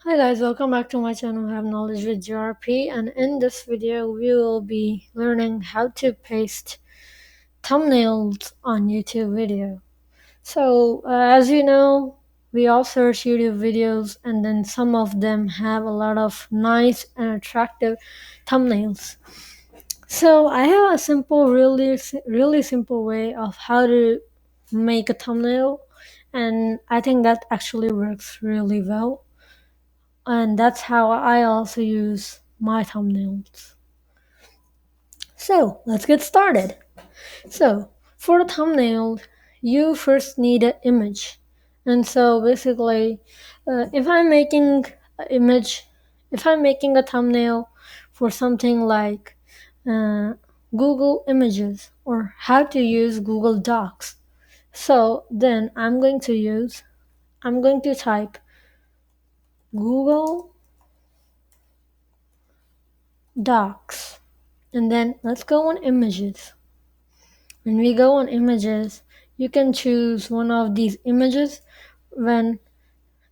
Hi guys, welcome back to my channel Have Knowledge with GRP, and in this video we will be learning how to paste thumbnails on YouTube video. So as you know, we all search YouTube videos and then some of them have a lot of nice and attractive thumbnails. So I have a simple, really simple way of how to make a thumbnail, and I think that actually works really well, and that's how I also use my thumbnails. So let's get started. So for the thumbnail, you first need an image, and so basically, if I'm making an image, if I'm making a thumbnail for something like uh, Google Images or how to use Google Docs, so then I'm going to type Google Docs. And then let's go on images. When we go on images, you can choose one of these images when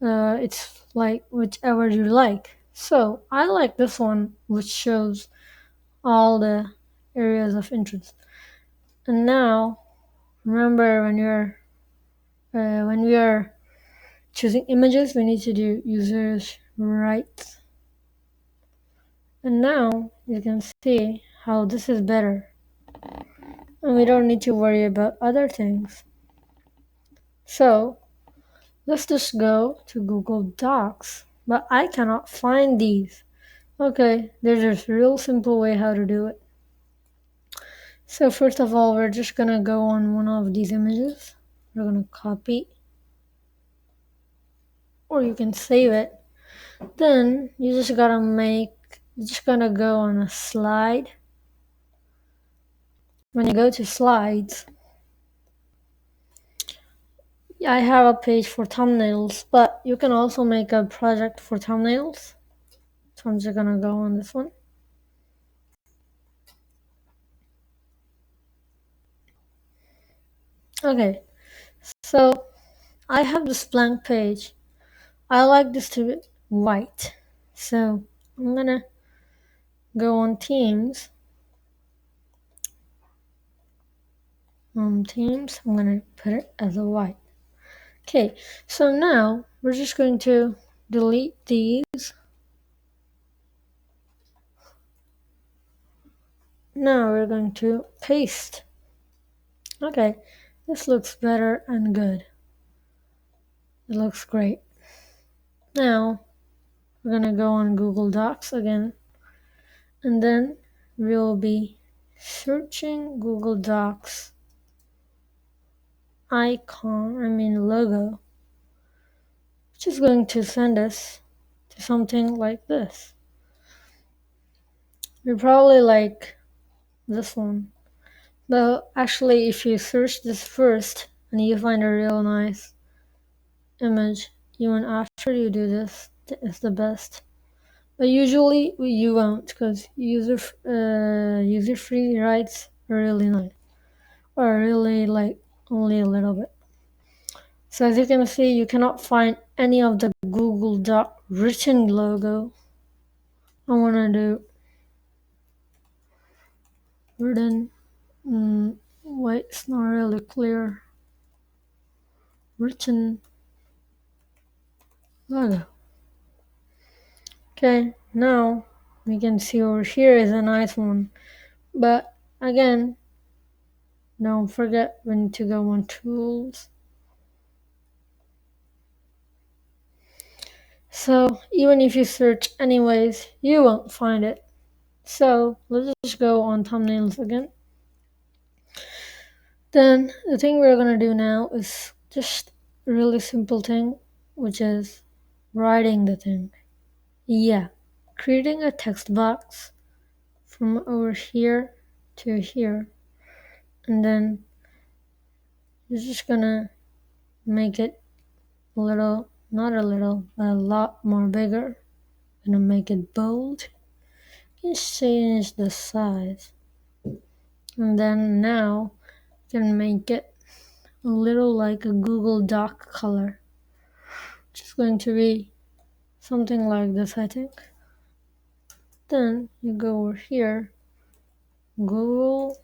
it's like whichever you like. So I like this one, which shows all the areas of interest. And now, remember when we are choosing images, we need to do users rights. And now you can see how this is better, and we don't need to worry about other things. So let's just go to Google Docs, but I cannot find these. Okay, there's a real simple way how to do it. So first of all, we're just gonna go on one of these images. We're gonna copy, or you can save it. Then you just gotta go on a slide. When you go to slides, I have a page for thumbnails, but you can also make a project for thumbnails. So I'm just gonna go on this one. Okay, so I have this blank page. I like this to be white. So I'm gonna go on themes. Themes, I'm gonna put it as a white. Okay, so now we're just going to delete these. Now we're going to paste. Okay, this looks better and good. It looks great. Now we're gonna go on Google Docs again, and then we'll be searching Google Docs logo, which is going to send us to something like this. You probably like this one. But actually, if you search this first and you find a real nice image, even after you do this, it's the best. But usually you won't, because user free rights are really nice, or really like only a little bit. So as you can see, you cannot find any of the Google Doc written logo. I want to do written. Wait, it's not really clear. Written logo. Okay, now we can see over here is a nice one. But again, don't forget we need to go on tools. So even if you search anyways, you won't find it. So let's just go on thumbnails again. Then the thing we're gonna do now is just a really simple thing, which is writing the thing. Yeah, creating a text box from over here to here, and then you're just gonna make it a little, not a little, but a lot more bigger. Gonna make it bold. You can change the size, and then now you can make it a little like a Google Doc color, which is going to be something like this, I think. Then you go over here, Google,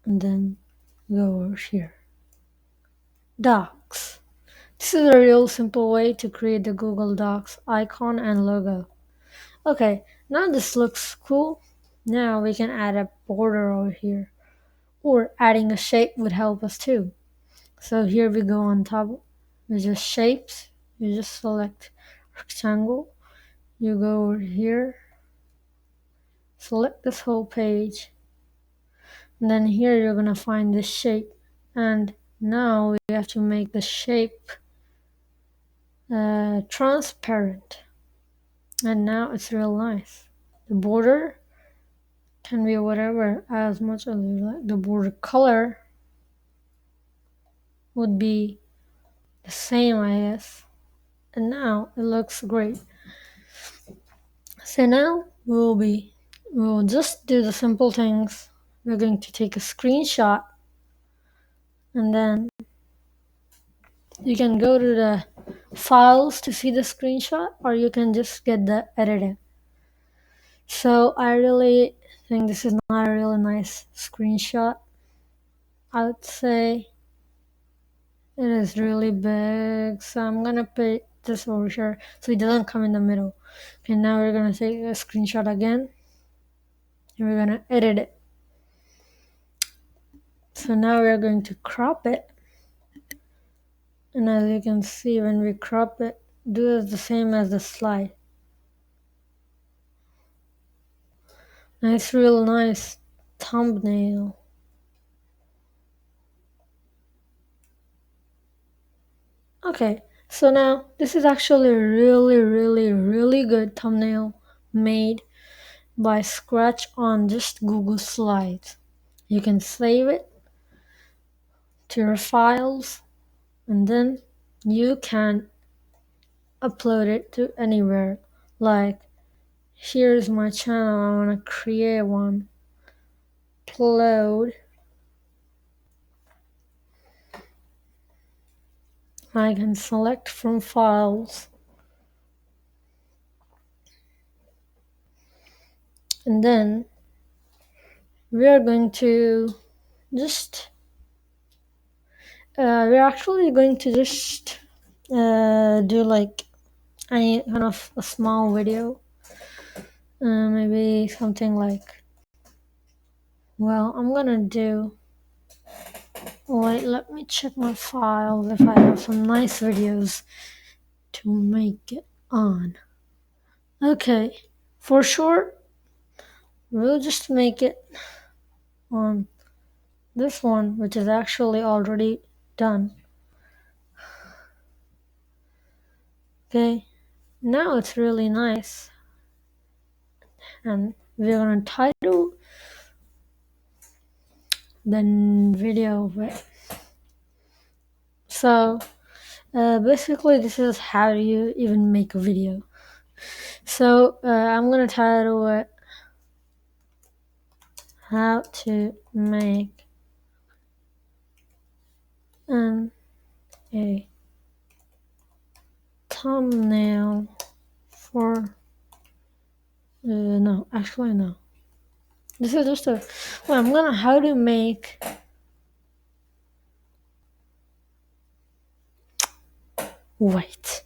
and then go over here, Docs. This is a real simple way to create the Google Docs icon and logo. Okay, now this looks cool. Now we can add a border over here, or adding a shape would help us too. So here we go on top, we just shapes, you just select rectangle, you go over here, select this whole page, and then here you're gonna find this shape, and now we have to make the shape transparent, and now it's real nice. The border can be whatever, as much as you like. The border color would be the same, I guess, and now it looks great. So now we'll just do the simple things. We're going to take a screenshot, and then you can go to the files to see the screenshot, or you can just get the editing. So I really think this is not a really nice screenshot. I would say it is really big, so I'm gonna put this over here so it doesn't come in the middle. Okay, now we're gonna take a screenshot again, and we're gonna edit it. So now we're going to crop it, and as you can see, when we crop it, do it the same as the slide. Nice, real nice thumbnail. Okay, so now this is actually a really good thumbnail made by scratch on just Google Slides. You can save it to your files, and then you can upload it to anywhere. Like, here's my channel, I want to create one. Upload. I can select from files, and then we are going to just we're actually going to just do like any kind of a small video, maybe something like, well, I'm gonna do, wait, let me check my files if I have some nice videos to make it on. Okay, for sure we'll just make it on this one, which is actually already done. Okay, now it's really nice, and we're gonna title the video of it. So basically this is how you even make a video. So I'm gonna title it how to make a thumbnail for no, actually no, this is just a, well, I'm gonna how to make wait,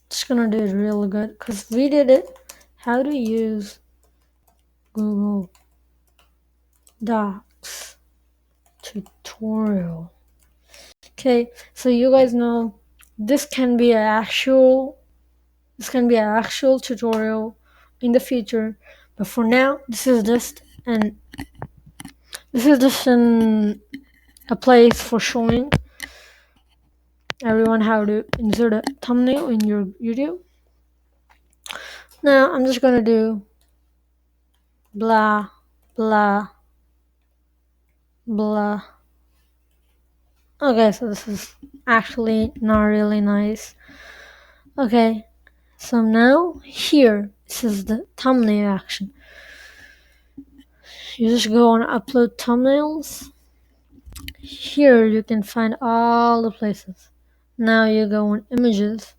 just gonna do it real good because we did it, how to use Google Docs tutorial. Okay, so you guys know this can be an actual tutorial in the future, but for now this is just a place for showing everyone how to insert a thumbnail in your video. Now I'm just gonna do blah blah blah. Okay, so this is actually not really nice. Okay, so now here, this is the thumbnail action. You just go on upload thumbnails, Here you can find all the places. Now you go on images.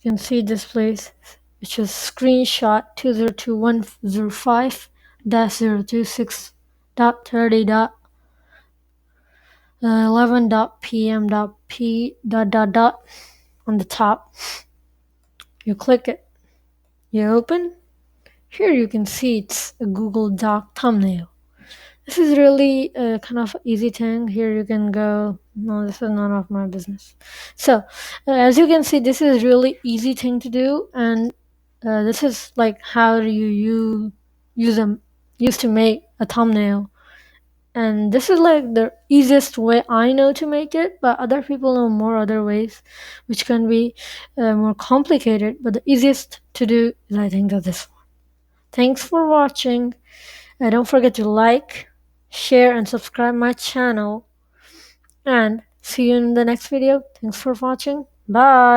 You can see this place, which is screenshot 2021-026.30.11.pm.p ... on the top. You click it. You open. Here you can see it's a Google Doc thumbnail. This is really a kind of easy thing. Here you can go. No, this is none of my business. So, as you can see, this is really easy thing to do, and this is like how you use them used to make a thumbnail. And this is like the easiest way I know to make it, but other people know more other ways, which can be more complicated. But the easiest to do is, I think, that this one. Thanks for watching. Don't forget to like, share, and subscribe my channel. And see you in the next video. Thanks for watching. Bye.